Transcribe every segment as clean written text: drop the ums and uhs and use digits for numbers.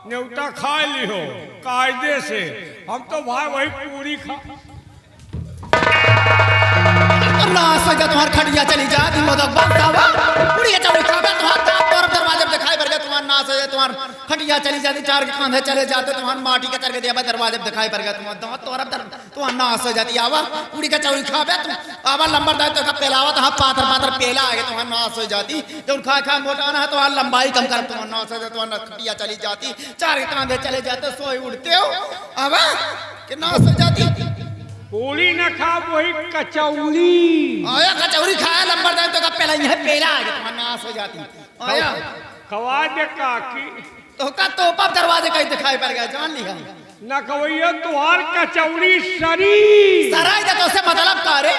न्योता खा लियो कायदे से। हम तो भाई वही पूरी खा ना सजा तुम्हार खड़िया चली जा तुम लोग बंसावा पूरी के चौड़ी खाबे तुम्हार तोर दरवाजे पे दिखाई पड़ गया तुम्हार ना सजा तुम्हार खड़िया चली जाती चार के कांधे चले जाते तुम्हार माटी के करके दिया दरवाजे पे दिखाई पड़ गया तुम्हार तोर तुम्हार ना सजा जाती आवा पूरी के चौड़ी खाबे तुम आवा लंबरदार तो का पेलावा तो पाथर पाथर पेला आगे तुम्हार ना सजा जाती जब खा खा मोटा ना है तो लंबाई कम कर तुम्हार ना सजा तुम्हार खड़िया चली जाती चार के कांधे चले जाते सोई उड़ते हो आवा कि ना सजा जाती पूरी न खा वही कचौड़ी आया कचौड़ी खाया लंबरदार तो का पेला यह पेला आगे तुम्हार नाश हो जाती आया खवा दे काकी तो का तोपा दरवाजे कहीं दिखाई पड़ गया जान लिया न खवैया तुहार कचौड़ी सरी सराय दे तो से मतलब कारे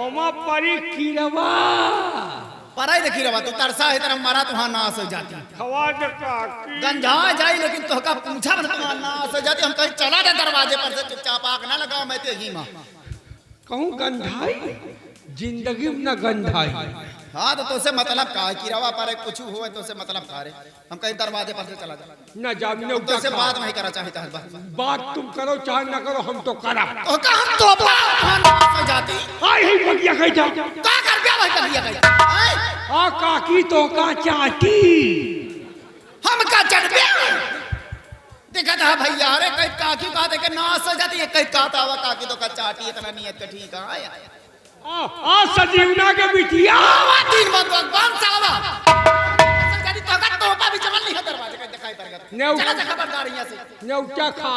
ओमा परी कीरवा पराई देखी रवा तू तरसा है तरह मारा तुहार नाश हो जाती खवा दे काकी गंजा जाई लेकिन तो का पूछा बता तुहार नाश हो जाती हम कहीं चला दे दरवाजे पर से चुपचाप आग ना लगा मैं ते ही मां कहूं गंधाई जिंदगी में न गंधाई। हाँ तो से मतलब का की रवा पर कुछ हुआ तो से मतलब का रे हम कहीं दरवाजे पर से चला जा न जाने तो से बात नहीं करा चाहता है बात तुम करो चाहे न करो हम तो करा तो का हम तो हो जाती हाय हे भगिया कह जा का कर दिया भाई कर दिया आ काकी तो का चाटी हम का चढ़ पे देखा था भैया अरे कहीं काकी का देखे ना सो जाती है कहीं काता हुआ काकी तो का चाटी इतना नियत का ठीक है आ सजीवना के बिटिया तीन भगवान सावा सजादी तो का तोपा भी चमन नहीं है दरवाजे पे दिखाई पड़ गया चला जा खबरदार यहां से न्योता खा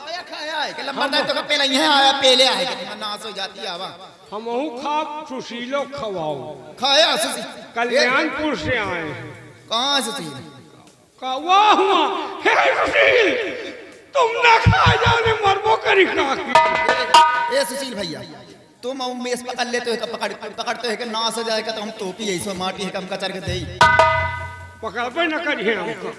आया खाया है कि लंबरदार तो का पहले यहां आया पहले आए कि नाश हो जाती आवा हमहू खा सुशीलो खवाओ खाया सुशी कल्याणपुर से आए हैं कहां सुशी का वाह हुआ हे सुशील तुम ना खा जाने मरबो करी काकी ए सुशील भैया तुम उमेश पकड़ लेते हो पकड़ते हो कि नाश हो जाएगा तो हम टोपी ऐसो माटी है कम कचर के दे पकड़बे न करिए हमको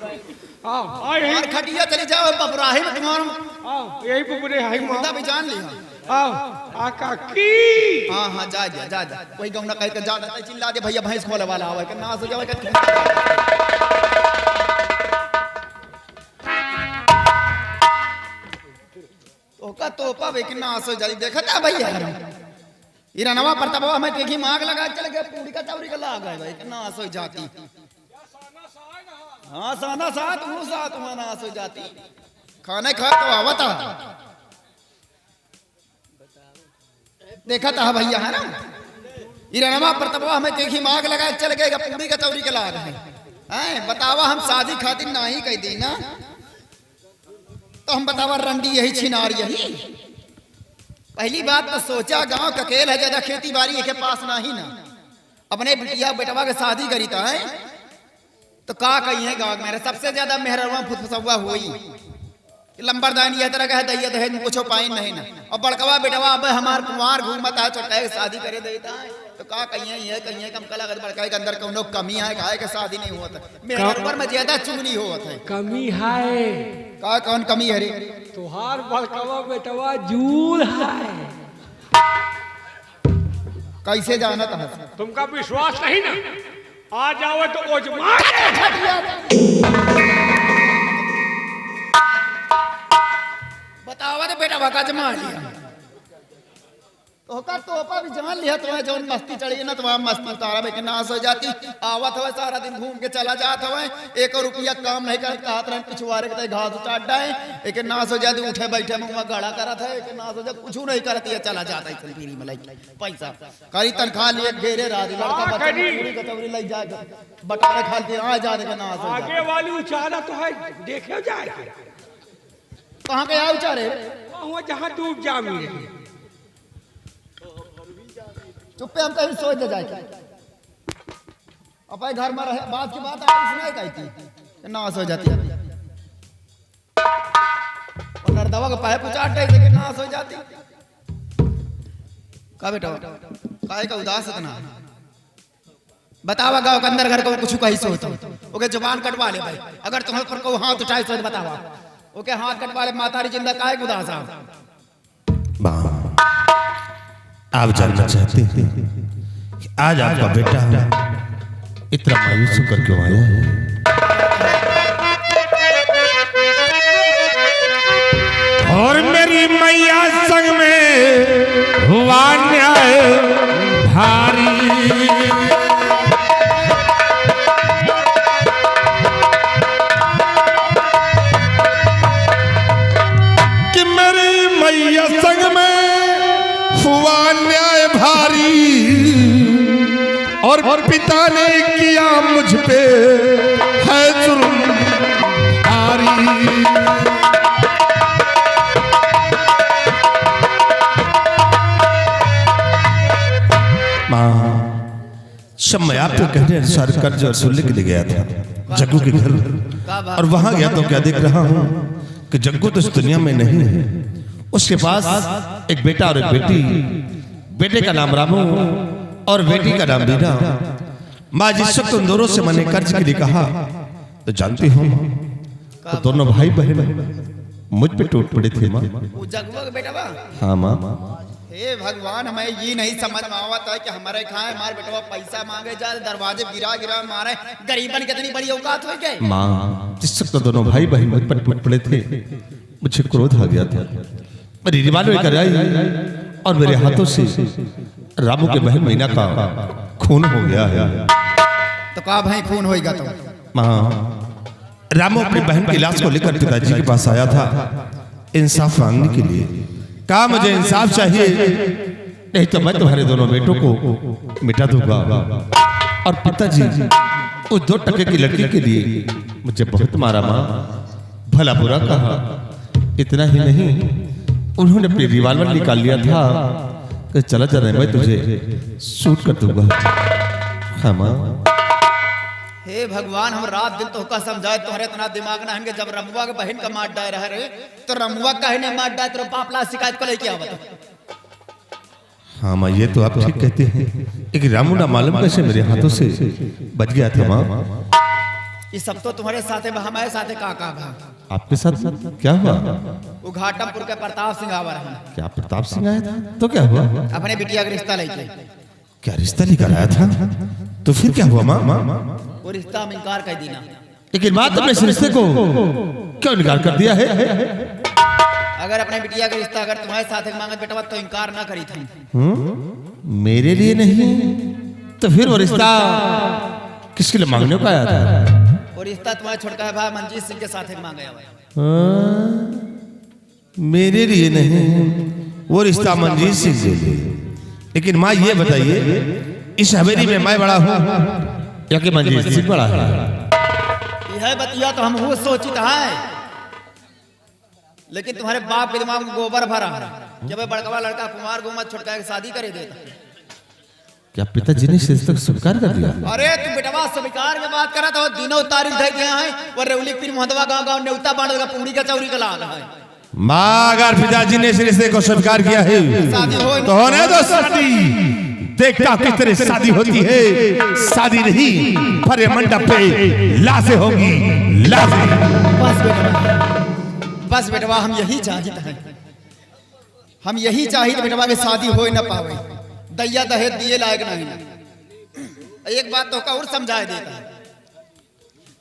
आओ आए और खटिया चली जाओ बबराही में तुम्हारा आओ यही पुपरे हाई मां भी जान लिया आओ आ काकी हां हां जा वही गौना कह के जा चिल्ला दे भैया भैंस खोले वाला आवे कि नाश हो जावे तो का तोपा वे कि नाश हो जाई देखता भैया इरनवा परतबा हमें देखी मांग लगा चल गया पूरी का चौरी का लाग गए भाई कि नाश हो जाती हाँ साना साथ वो साथ में नाश हो जाती खाने खा तो आवता देखा था भैया है ना इरनवा परतबा हमें देखी मांग लगा चल गए पूरी का चौरी का लाग है बतावा हम शादी खातिर ना ही कह दी ना तो हम बतावा रंडी यही छिनार यही पहली बात तो सोचा गांव ककेल है ज्यादा खेती बाड़ी के पास ना ही ना अपने बिटिया बेटवा के शादी करी था है तो का कही है गांव में सबसे ज्यादा मेहरवा फुसवा हुई लंबरदान ये तरह का है दैया दहेज कुछ पाई नहीं ना और बड़कवा बेटवा अब हमार कुमार घूमता है छोटा है शादी करे देता है तो का कहिए ये कहिए कम कला कर बड़का के अंदर कोनो कमी है काहे के शादी नहीं होता मेरे ऊपर में ज्यादा चुगली होत है कमी है का कौन कमी है रे तुहार बड़कवा बेटवा जूल है कैसे जानत है तुमका विश्वास नहीं ना आ जाओ तो ओजमा बतावा तो बेटा भका जमा लिया तो का तोपा भी जान लिया तुम्हें जो मस्ती चढ़ी ना तुम्हारा मस्ती उतारा में नाश हो जाती आवत हुआ सारा दिन घूम के चला जाता हुआ एक रुपया काम नहीं कर हाथ रहे पिछुआरे के घास चाट डाए एक नाश हो जाती उठे बैठे मुंह गाड़ा करा था एक नाश हो जाए कुछ नहीं करती है चला जाता है पीरी में पैसा करी तनख्वाह लिए घेरे रात लड़का बच्चा पूरी कचौरी ले जाए बटारे खाते आ जा देगा नाश हो आगे वाली उचाला तो है देखे जाए कहाँ के उचारे वहाँ जहाँ डूब जा मिले चुप्पे हम कहीं सोच दे जाए अपने घर में रहे बात की बात आई सुनाई गई थी नाश हो जाती है और नरदवा का पाए पुचाट है कि नाश हो जाती का बेटा काहे का उदास इतना बतावा गाँव के अंदर घर को कुछ कहीं से होता ओके जुबान कटवा ले भाई अगर तुम्हारे पर को हाथ उठाए तो बतावा ओके हाथ कटवा ले मातारी जिंदा काहे उदास आप जानना चाहते हैं कि आज आपका बेटा इतना मायूस होकर क्यों आया है? और पिता ने किया मुझ पे है जुल्म भारी। माँ जब मैं आपके कहने अनुसार कर्ज वसूलने के लिए गया था जग्गू के घर, और वहां गया तो क्या देख रहा हूं कि जग्गू तो इस दुनिया में नहीं है। उसके पास एक बेटा और एक बेटी, बेटे का नाम रामू और बेटी का नाम बीना। माँ जिस वक्त उन दोनों से मैंने कर्ज के लिए कहा तो जानती हूँ तो दोनों भाई बहन मुझ पे टूट पड़े थे माँ। वो जगुआ का बेटा बा। हाँ माँ। हे भगवान, हमें ये नहीं समझ में आवत है कि हमारे खाए हमारे बेटवा पैसा मांगे जाए, दरवाजे गिरा गिरा मारे। गरीबन कितनी बड़ी औकात हो गई। माँ जिस वक्त दोनों भाई बहन मुझ पर टूट पड़े थे मुझे क्रोध आ गया था। मेरी रिवाल्वर लेकर आई और मेरे हाथों से रामू के बहन मीना का खून हो गया है। तो कहा भाई खून होएगा तो? माँ रामू अपनी बहन की लाश को लेकर पिताजी के पास आया था इंसाफ मांगने के लिए। कहा मुझे इंसाफ चाहिए, नहीं तो मैं तुम्हारे दोनों बेटों को मिटा दूंगा। और पिताजी उस 2 टके की लड़की के लिए मुझे बहुत मारा माँ, भला बुरा कहा। इतना ही नहीं, उन्होंने अपनी रिवाल्वर निकाल लिया था कि चला जा रहा मैं तुझे शूट कर दूंगा। हाँ माँ। हे भगवान, हम रात दिन तो का समझाए तुम्हारे इतना दिमाग ना है। जब रमुआ के बहन का मार डाय रहे तो रमुआ कहे ने मार डाय, तो बापला शिकायत को लेके आवत। हाँ माँ ये तो आप ठीक कहते हैं, लेकिन रामू ना मालूम कैसे मेरे हाथों से बच गया था माँ। ये सब तो तुम्हारे साथे हमारे साथे काका भा। आपके साथ क्या हुआ? वो घाटमपुर के प्रताप सिंह आवर है। क्या प्रताप सिंह आया था? तो क्या हुआ? अपने बिटिया का रिश्ता लेके। क्या रिश्ता लेकर आया था? तो फिर क्या हुआ माँ? वो रिश्ता में इनकार कर दी ना। लेकिन माँ तुमने इस रिश्ते को क्यों इनकार कर दिया है? अगर अपने बिटिया का रिश्ता अगर तुम्हारे साथ मांगे बेटा तो इनकार ना करी थी। मेरे लिए नहीं तो फिर वो रिश्ता किसके लिए मांगने को आया था? वो रिश्ता तुम्हारे छोटका भाई मंजीत सिंह के साथ मांगे। मेरे लिए नहीं, वो रिश्ता मंजीत सिंह से लिए। लेकिन माँ ये बताइए, इस हवेली में मैं बड़ा हूँ या कि मंजीत सिंह बड़ा है? यह बतिया तो हम वो सोचित है, लेकिन तुम्हारे बाप के दिमाग में गोबर भरा जब बड़का लड़का कुमार गोमत छोटका की शादी करे देता। क्या पिताजी ने इस रिश्ते को स्वीकार कर दिया? अरे तू बेटवा स्वीकार की बात करा तो दिनों तारीख दे दिया है। वो रेवली पीर मोहदवा गांव नेवता बांध का पूरी का चौरी का लाग है। माँ अगर पिताजी ने इस रिश्ते को स्वीकार किया है तो होने दो शादी। देखता किस तरह शादी होती है। शादी नहीं, भरे मंडप पे लाशें होंगी, लाशें। बस बेटवा हम यही चाहते हैं, हम यही चाहिए बेटवा की शादी हो न पावे। दैया दहेज दिए लायक नहीं ना। एक बात तो और समझाए देता,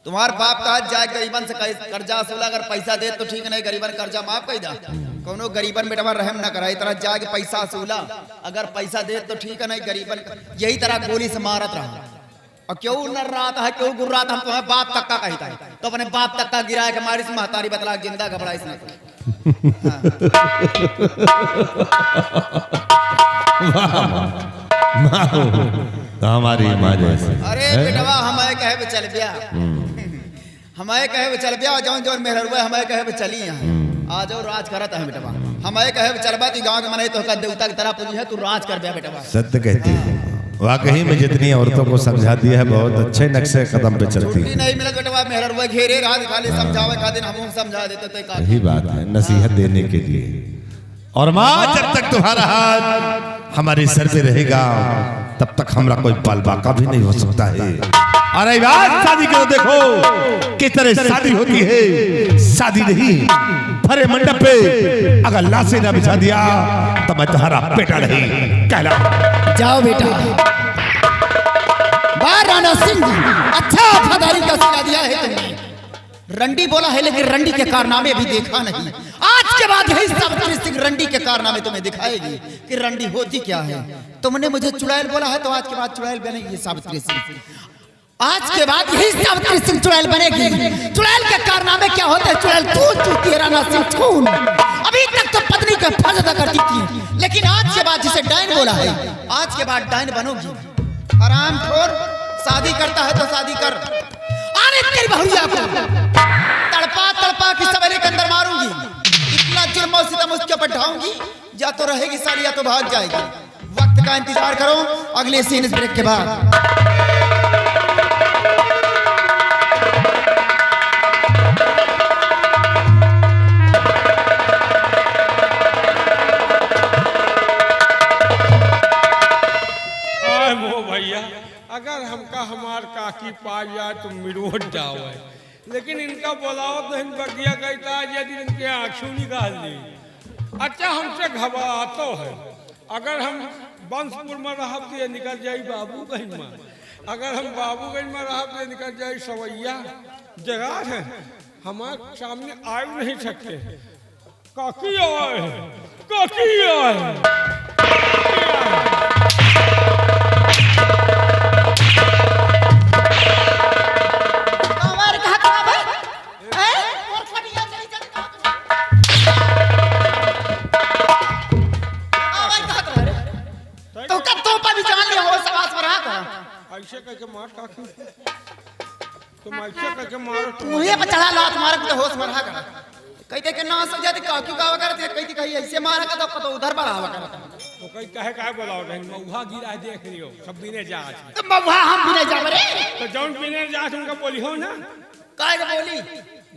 तुम्हार बाप का जाए गरीबन से कर्जा सोला, अगर पैसा दे तो ठीक नहीं, गरीबन कर्जा माफ कर दा। कोनो गरीबन बेटवा रहम ना करा, तरह जाके पैसा सोला, अगर पैसा दे तो ठीक है नहीं, गरीबन यही तरह गोली से मारत रहा। और क्यों नर रहा था, क्यों गुर रहा था, हम तुम्हें बाप तक का कहता है तो अपने बाप तक का गिराए के मारी से महतारी बतला जिंदा घबरा इसने। हमारी माँ जैसे। अरे बेटवा हमें कहे चल गया, हमें कहे चल गया, जौन जौन मेहर हुए हमें कहे चली यहाँ आ जाओ राज करत है बेटवा। हमें कहे चलबा तू गाँव के मने तो देवता की तरह पूजी है, तू राज कर दिया बेटवा। सत्य कहती है, वाकई में जितनी औरतों को समझा दिया है बहुत अच्छे नक्शे कदम पे चलती है। नहीं मिला बेटवा, मेहर हुए घेरे राज खाली समझावे खातिर हम समझा देते तो का यही बात है, नसीहत देने के लिए। और माँ जब तक तुम्हारा हाथ हमारे सर पे रहेगा तब तक हमारा कोई बाल बाका भी नहीं हो सकता है। अरे बात शादी करो, देखो किस तरह शादी होती है। शादी नहीं, भरे मंडप पे अगर लाशें ना बिछा दिया तो मैं तुम्हारा बेटा नहीं कहला। जाओ बेटा। राणा सिंह अच्छा वफादारी का सिला दिया है तुमने। रंडी बोला है लेकिन रंडी के कारनामे भी देखा नहीं। आज के बाद यही सावित्री सिंह रंडी के कारनामे तुम्हें दिखाएगी कि रंडी होती क्या है। तुमने मुझे चुड़ैल बोला है तो आज के बाद चुड़ैल बनेगी सावित्री सिंह। आज के बाद यही सावित्री सिंह चुड़ैल बनेगी। चुड़ैल के कारनामे क्या होते हैं? चुड़ैल तू चूती है राणा सिंह खून। अभी तक तो पत्नी का फर्ज अदा करती थी, लेकिन आज के बाद जिसे डायन बोला है, आज के बाद डायन बनोगी। हरामखोर, शादी करता है तो शादी कर। आने तेरी बहुरिया को तड़पा तड़पा की सवेरे के अंदर मारूंगी, इतना जुर्म और सितम उसके ऊपर ढाऊंगी, या तो रहेगी साली या तो भाग जाएगी। वक्त का इंतजार करो अगले सीन ब्रेक के बाद। अगर हमका हमार काकी पा जाए तो मिरोट जाओ है, लेकिन इनका बोलाओ तो इन बगिया कहता है यदि इनके आंसू निकाल दी। अच्छा हमसे घबरातो है, अगर हम बंसपुर में रह तो ये निकल जाए बाबूगंज में, अगर हम बाबूगंज में रह तो ये निकल जाए सवैया। जगह है हमारे सामने आ नहीं सकते। काकी आए, काकी आए। ऐसे करके मार काकी, तुम ऐसे करके मारो, मुझे पे चढ़ा लात मार के होश में रहा कर। कहते कि ना समझा थे काकी का करते, कहती कहीं ऐसे मारा का तो उधर बढ़ावा कर। तो कहीं कहे बोलाओ नहीं, मऊहा गिरा देख लियो सब बिने जा। तो मऊहा हम बिने जा रे, तो जौन बिने जा उनका बोली हो ना, काहे के बोली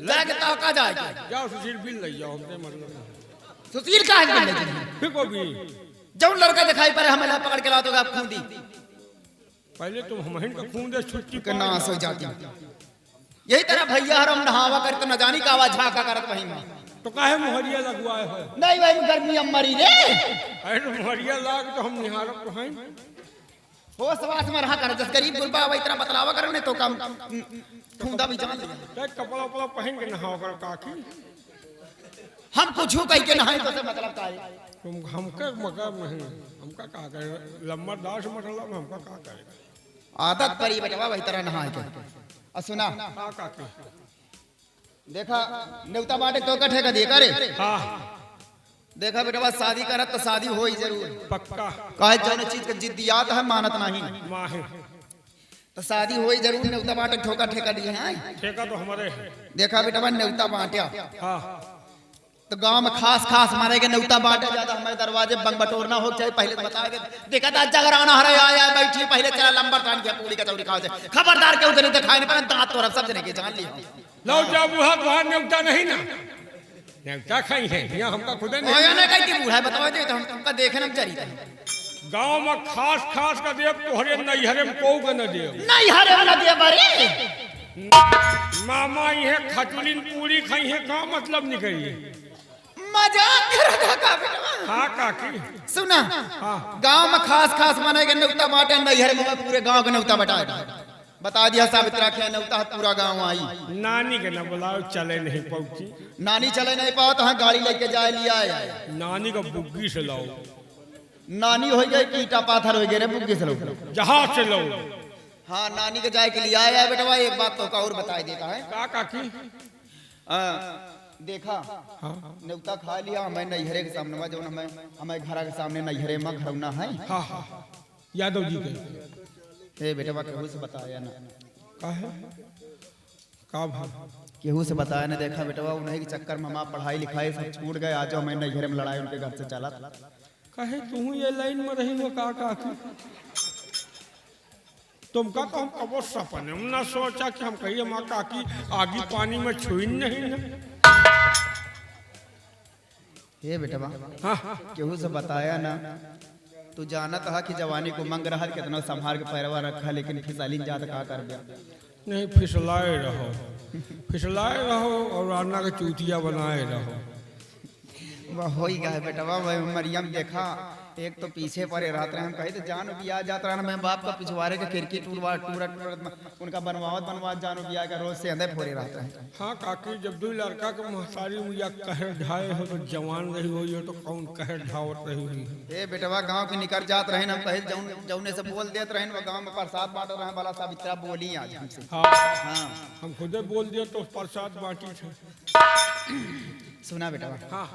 लाके ताका जाए। जाओ सुशील बिल ले जाओ, हमसे मतलब सुशील काहे के ले जाए। फिर को भी जौन लड़का दिखाई पड़े हमें ला पकड़ के ला दोगे आप खून दी। पहले तुम हमहिन का खून दे छुट्टी के नाश हो जाती। यही तरह भैया हम नहावा कर तो न जानी का आवाज झाका करत वही में। तो काहे मोहरिया लगवाए है? नहीं भाई गर्मी अब मरी रे। अरे तो मोहरिया लाग तो हम निहारत तो हैं। हो सवास में रहा कर, जस गरीब गुरबा वही तरह बतलावा करने तो कम खूंदा भी जान लिया। तो कपड़ा उपड़ा पहन के नहाओ कर काकी। हम कुछ कह के नहाए तो से मतलब का है? तुम हमका मगर नहीं, हमका का करे लम्बा दास मतलब हमका का करेगा। आदत परी बेटवा वही तरह नहाए के। और सुना काकी देखा नेवता बाटे तो कठे का दिए करे। हां देखा बेटवा शादी करत तो शादी होई जरूर पक्का। काहे जौन चीज के जिद्दियात है मानत नहीं माहे, तो शादी होई जरूर। नेवता बाटे ठोका ठेका दिए हैं। ठेका तो हमारे है। देखा बेटवा नेवता बांटिया हां तो गांव में खास खास मारे के नेवता बांटे ज्यादा हमारे दरवाजे बंग बटोरना हो चाहे पहले बताए के। देखा था जगराना हरे आया बैठी पहले चला लंबर तान के पूरी कचौड़ी खा जाए। खबरदार के उधर नहीं खाए नहीं दांत तोड़ सब जने के जान लिया। लो जा बूढ़ा तुहार नेवता नहीं ना, नेवता खाई है यहाँ हमका खुद नहीं। ओया ना कहती बूढ़ा बताओ दे तो हम तुमका देखे ना जरी गांव में खास खास का देव तोहरे नैहरे में को का न देव। नैहरे वाला दे बरे मामा ये खचुलिन पूरी खाई है का मतलब निकली। मजाक कर रहा का बेटा। हां काकी सुना हां गांव में खास खास माने के नेवता बांटे नैहरे में पूरे गांव के नेवता बटा बता दिया सावित्रा के नेवता पूरा गांव आई। नानी के न बुलाओ चले नहीं पहुंची। नानी चले नहीं पाओ तो गाड़ी लेके जाए लिया नानी का बुग्गी से लाओ। नानी हो गई कि ईटा पाथर हो गए रे बुग्गी से लो जहाज से लो। हाँ नानी के जाए के लिए आया है बेटवा। एक बात तो का और बता देता है का काकी। देखा नेवता खा लिया हमें नैहरे के सामने जो हमें घर के सामने नैहरे में घरौना है। हाँ हाँ यादव जी के बेटवा केहू से बताया ना का है का भाव केहू से बताया ना। देखा बेटवा उन्हीं के चक्कर में हमारा पढ़ाई लिखाई सब छूट गए। आज हमें नैहरे में लड़ाई उनके घर से चला कहे तू ये लाइन में रही हो का काकी। तुमका तो हम कबो सपने में ना सोचा कि हम कहिए माँ काकी आगे पानी में छुई नहीं ना। हे बेटवा केहू से बताया ना। तू जाना था कि जवानी को मंग रहा कितना संभाल के पैरवा रखा, लेकिन फिसलिन जात का कर दिया। नहीं फिसलाए रहो, फिसलाए रहो और आना के चूतिया बनाए रहो। वह हो ही गया बेटवा। वह मरियम देखा एक तो पीछे पड़े रहते रहे। हम कहे तो जानो भी आ जाता रहा। मैं बाप का पिछवाड़े के खिड़की टूरवाट उनका बनवावत जानो भी आएगा रोज से अंदर फोड़े रहते हैं। हाँ काकी जब दो लड़का के महसारी या कहर ढाए हो तो जवान रही हो तो कौन कहर ढावत रही हुई। ए बेटवा गांव के निकल जात रहे। हम कहे जौने से बोल देते रहे वो गांव में प्रसाद बांट रहे वाला सावित्रा बोली आज हमसे। हाँ हम खुदे बोल दिए तो प्रसाद बांटी थे। सुना बेटवा हाँ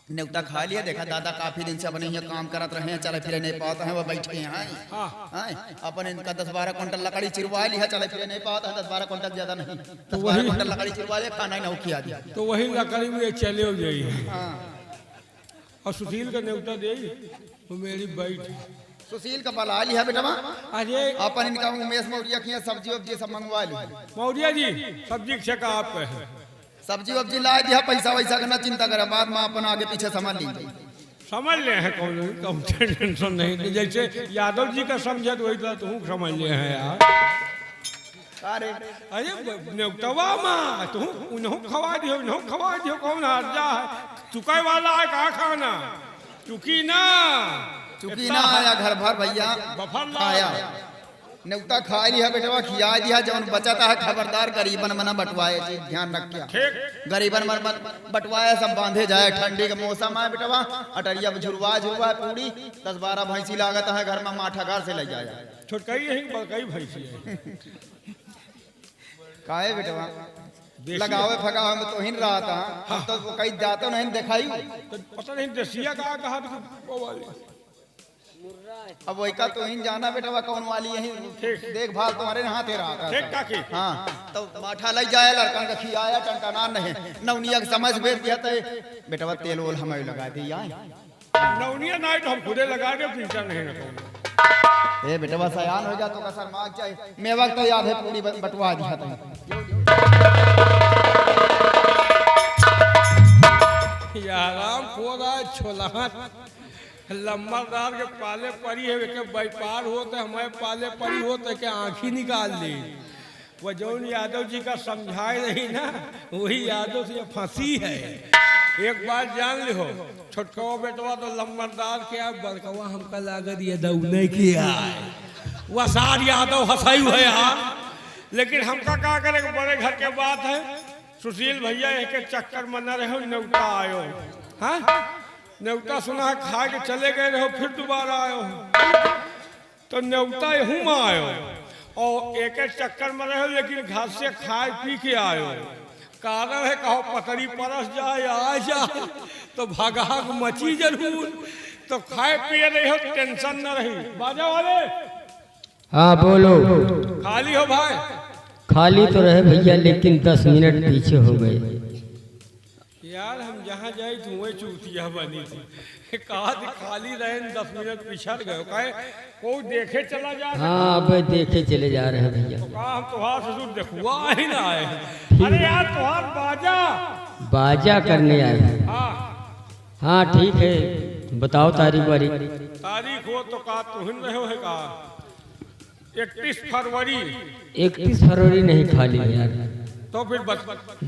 न्योता खा लिया। देखा दादा काफी दिन से अपने यहाँ काम करत रहे हैं, चले फिरे नहीं पाते हैं, वो बैठे हैं। हाँ अपन इनका 10-12 क्विंटल लकड़ी चिरवा लिया, चले फिरे नहीं पाते हैं। 10-12 क्विंटल ज्यादा नहीं, 10-12 वही- क्विंटल लकड़ी चिरवा लिया, खाना ही नहीं खिया दिया। तो वही लकड़ी में चले हो जाइए। हाँ। और सुशील का न्योता दे वो मेरी बैठ। सुशील का बला लिया बेटा। अरे अपन इनका उमेश मौर्य की सब्जी वब्जी सब मंगवा ली। मौर्य जी सब्जी के का आप है सब्जी वब्जी ला दिया, पैसा वैसा का ना चिंता करे, बाद में अपन आगे पीछे समझ ली। समझ ले हैं कौन टेंशन नहीं। जैसे यादव जी का समझे तो वही तो तुम समझ ले हैं यार। अरे अरे न्योतवा माँ तुम उन्हों खवा दियो कौन हार जा है चुकाई वाला है कहा खाना चुकी ना आया घर भर भैया बफर आया। न्योता खा लिया बेटवा, खिया दिया। जौन बचाता है खबरदार गरीबन मना बटवाए, जी ध्यान रख क्या ठीक गरीबन मन बटवाए सब बांधे जाए। ठंडी का मौसम है बेटवा, अटरिया झुरवा पूरी 10-12 भैंसी लागत है घर में, माठा घर से ले जाए। छोटकई है बड़कई भैंसी है काहे बेटवा लगावे फगावे में तो हिन रहा था। हम तो कहीं जाते नहीं दिखाई। तो पता नहीं देसिया कहा वो वाली अब वही का तो हिन जाना बेटवा कौन वाली यही देखभाल तुम्हारे हाथ ही रहा था। ठीक काकी हाँ तो माठा लग जाए, लड़कन का खियाया टंटना नहीं। नवनिया के समझ भेज दिया तो बेटवा तेल वोल हमें लगा दिया। नवनिया नाइट हम खुदे लगा दे चिंता नहीं ना। ए बेटवा सयान हो गया तो कसर मांग चाहिए। मैं वक्त तो याद है पूरी बटवा दिया था। आराम खो रहा है छोला लंबरदार के पाले पड़ी है के व्यापार होते हमारे पाले पड़ी होते के आंखी निकाल ली। वो जौन यादव जी का समझाए नहीं ना वही यादव से फंसी है। एक बात जान लो छोटकवा बेटवा तो लंबरदार के बड़कवा हमका लागत यादव नहीं किया वह सार यादव हंसाई हुए यार। लेकिन हमका क्या करे बड़े घर के बात है। सुशील भैया एक चक्कर में न रहो न्योता आयो। हाँ न्योता सुना है खा के चले गए रहो फिर दोबारा आयो तो न्योता यहूँ में आयो और एक चक्कर में रहो लेकिन घर से खाए पी के आयो। कारण है कहो पतरी परस जाए आ जाए तो भागाग मची जरूर तो खाए पिए रही हो टेंशन न रही। बाजा वाले हाँ बोलो। खाली हो भाई? खाली तो रहे भैया लेकिन 10 मिनट पीछे हो गए। यार हम जहाँ जाए तो वही चूतिया बनी थी कहा थी खाली रहे 10 मिनट पिछड़ गए कहे कोई देखे चला जा। हाँ अब देखे चले जा रहे हैं भैया। तो कहा हम तुम्हारा ससुर देखुआ ही ना आए। अरे यार तुम्हार बाजा करने आए हैं। हाँ हाँ ठीक है बताओ तारीख वारीख। तारीख हो तो कहा तुहिन रहे है कहा 31 फरवरी। 31 फरवरी नहीं खाली है यार। तो फिर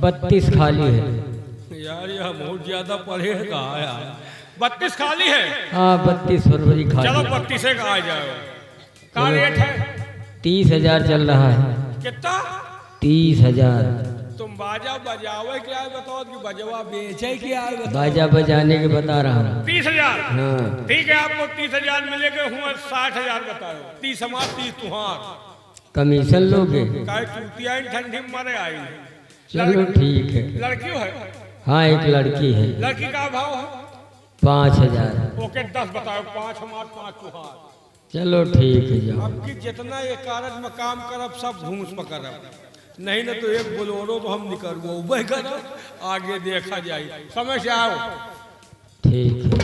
32 खाली है यार यह बहुत ज्यादा पढ़े है कहा यार 32 खाली है। हाँ 32 फरवरी खाली। चलो 32 का आ जाओ। क्या रेट है? 30,000 चल रहा है। कितना? 30,000। तुम बाजा बजावे क्या है बताओ कि बजवा बेचे क्या है बताओ। बाजा बजाने के बता रहा हूँ। 30,000 हाँ ठीक है आपको 30,000 मिलेगा हुआ 60,000 बताओ। 30 हमार 30 तुहार कमीशन लोगे? काहे चूतिया ठंडी में मरे आई। चलो ठीक है। लड़की है? हाँ एक लड़की है। लड़की का भाव है 5,000। ओके 10 बताओ 5 हमार 5 तुहार। चलो ठीक है जाओ। अब की जितना ये कारज में काम करब सब घूस पकड़ब नहीं ना तो एक बोलोरो तो हम निकलबो वही करब आगे देखा जाए। समय से आओ। ठीक है।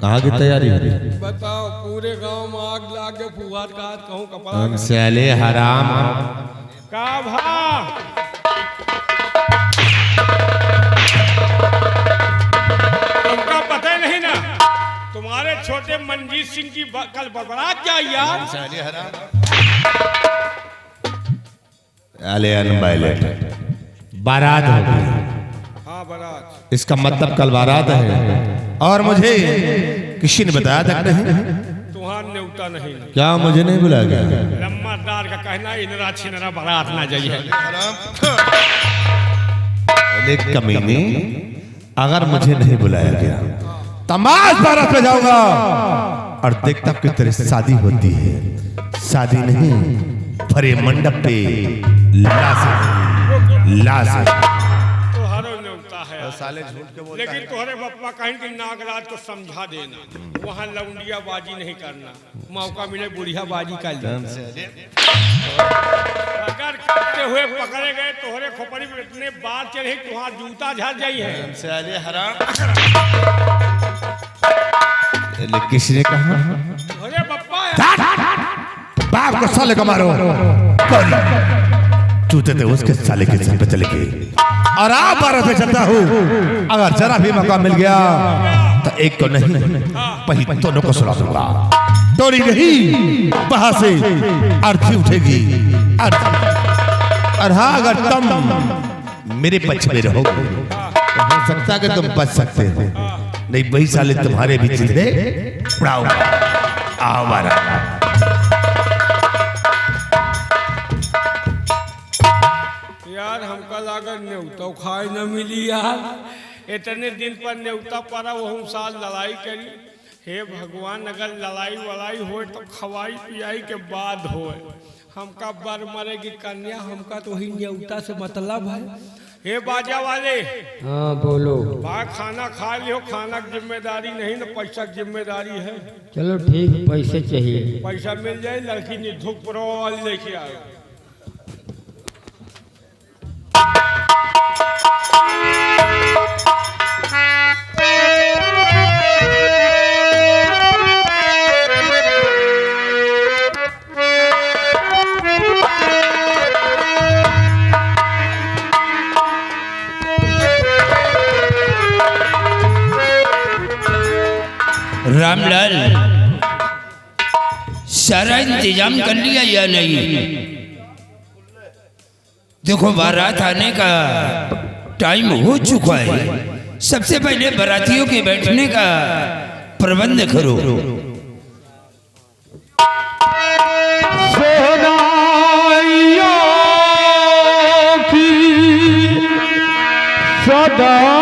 कहाँ की तैयारी हो रही है? बताओ पूरे गांव में आग लागे फुहार का कहूँ कपड़ा हम साले हराम का भा तुमका पता नहीं ना तुम्हारे छोटे मंजीत सिंह की कल बरबरात जाए यार। साले हराम एलियन वायलेट बारात हो गई। हाँ बारात। इसका मतलब कल बारात है और मुझे किसी ने बताया तक नहीं। तुहार न्योता नहीं क्या मुझे नहीं बुलाया गया? लम्बादार का कहना इनरा छिनरा बारात ना जाइए। अरे कमीने अगर मुझे नहीं बुलाया गया तमाश बारात में जाऊंगा और देखता कि तेरी शादी होती है। शादी नहीं, भरे मंडप पे लाश तोहरो न्योता है यार। साले झूठ के बोलता लेकिन है। तोहरे पप्पा कहीं कि नागराज को समझा देना, वहाँ लौंडिया बाजी नहीं करना, मौका मिले बुढ़िया बाजी कर लेना। अगर करते हुए पकड़े गए तोहरे खोपड़ी में इतने बाल चढ़े तुहार जूता झड़ जाई है। साले हराम। किसने कहा? तोहरे पप्पा है। बाप को साले को मारो। चूते थे उसके साले के सर पे चले गए और आप बारह पे चलता हूँ। अगर जरा भी मौका मिल गया तो एक को नहीं वही दोनों को सुना दूंगा। टोरी नहीं वहां से अर्थी उठेगी और हाँ अगर तुम मेरे पक्ष में रहोगे तो हो सकता है कि तुम बच सकते हो, नहीं वही साले तुम्हारे भी चितरे उड़ाऊंगा। आओ मारा। यार हमका लागत न्योता खाए न मिली यार। इतने दिन पर न्योता पड़ा वो हम साल लड़ाई करी। हे भगवान अगर लड़ाई वड़ाई हो तो खवाई पियाई के बाद हो। हमका बर मरेगी कन्या, हमका तो ही न्योता से मतलब है। हे बाजा वाले, हाँ बोलो। भाई खाना खा लियो, खाना की जिम्मेदारी नहीं ना पैसा की जिम्मेदारी है। चलो ठीक, पैसे चाहिए। पैसा मिल जाए, लड़की ने धूप प्रो वाली लेके आओ। रामलाल, सारा इंतजाम कर लिया या नहीं? देखो बारात आने का टाइम हो चुका है। सबसे पहले बारातियों के बैठने का प्रबंध करो। सदा